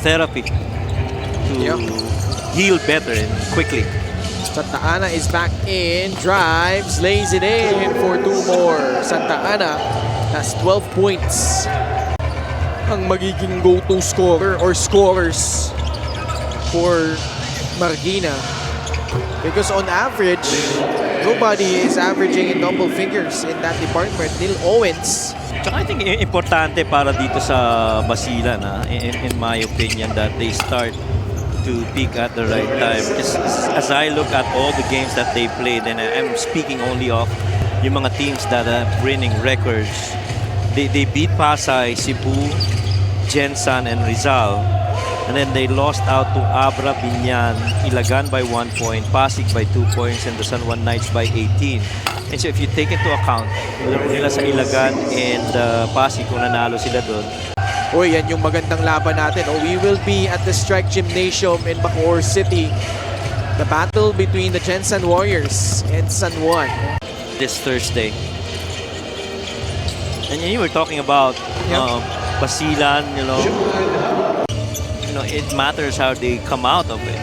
therapy to heal better and quickly. Santa Ana is back in, drives, lays it in for 2 more. Santa Ana has 12 points. Ang magiging go-to scorer or scorers for Marikina. Because on average, nobody is averaging in double figures in that department. Neil Owens. Tsaka I think importante para dito sa Basilan, in my opinion, that they start to peak at the right time. As I look at all the games that they played, and I'm speaking only of yung mga teams that are winning records, they beat Pasay, Cebu, Gensan, and Rizal. And then they lost out to Abra, Binyan, Ilagan by 1 point, Pasig by 2 points, and the San Juan Knights by 18. And so if you take into account, laro nila sa Ilagan and Pasig kung nanalo sila doon. Uy, yan yung magandang laban natin. We will be at the Strike Gymnasium in Bacoor City. The battle between the Gensan Warriors and San Juan. This Thursday. And you were talking about Basilan, it matters how they come out of it.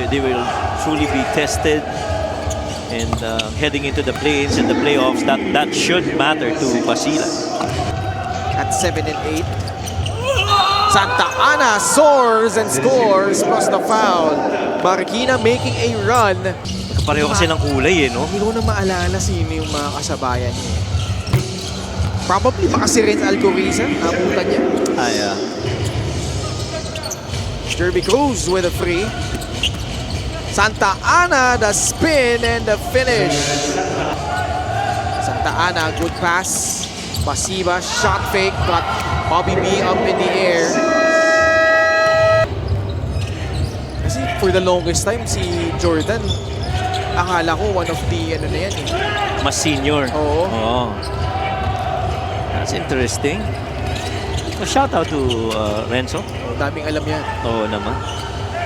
They will truly be tested, and heading into the play-ins and the playoffs, that should matter to Basilan. At 7 and 8. Santa Ana soars and scores plus the foul. Marikina making a run. Pareho kasi ng kulay no? Hindi ko na maalala sino yung mga kasabayan niya. Probably baka si Renz Alcoriza. Nabutan niya. Yeah. Derby Cruz with a free. Santa Ana, the spin and the finish. Santa Ana, good pass. Pasiba, shot fake, got Bobby B up in the air. Kasi for the longest time, si Jordan, akala ko one of the, na yan eh. Mas senior. Oo. That's interesting. So shout out to Renzo. Daming alam yan. Oo naman.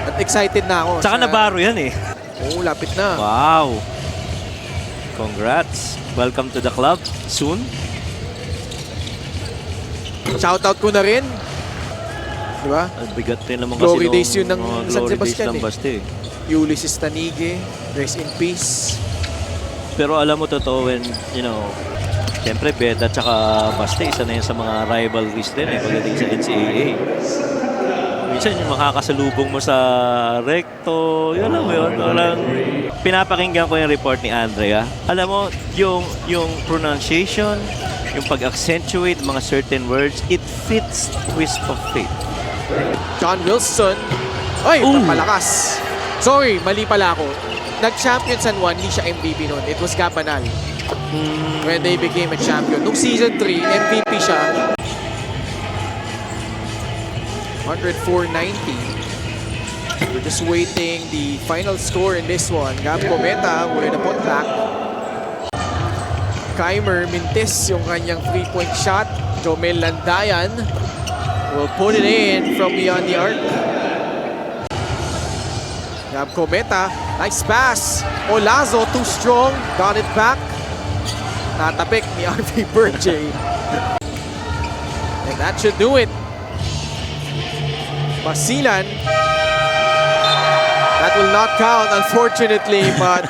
At excited na ako. Tsaka nabaro yan eh. Oo, lapit na. Wow. Congrats. Welcome to the club. Soon. Shoutout ko na rin. Diba? Bigat rin naman kasi Glory days yun ng San Glory Sebastian days ng Baste. Ulysses Tanige, rest in peace. Pero alam mo totoo when, siyempre Beda tsaka Baste, isa na yun sa mga rivalries din pagdating sa NCAA. Minsan yung makakasalubong mo sa recto, yun lang yun. Pinapakinggan ko yung report ni Andrea. Alam mo, yung pronunciation, yung pag-accentuate mga certain words, it fits twist of fate. John Wilson. Ay, malakas. Sorry, mali pala ako. Nag-champion San Juan, hindi siya MVP noon. It was Cabanal. When they became a champion. Nung season 3, MVP siya. 104.90. We're just waiting the final score in this one. Gab Cometa with a putback. Keimer Mintis yung kanyang 3-point shot. Jomel Landayan will put it in from beyond the arc. Gab Cometa, nice pass. Olazo too strong, got it back. Natapik ni RV Berge. And that should do it. Basilan. That will not count, unfortunately, but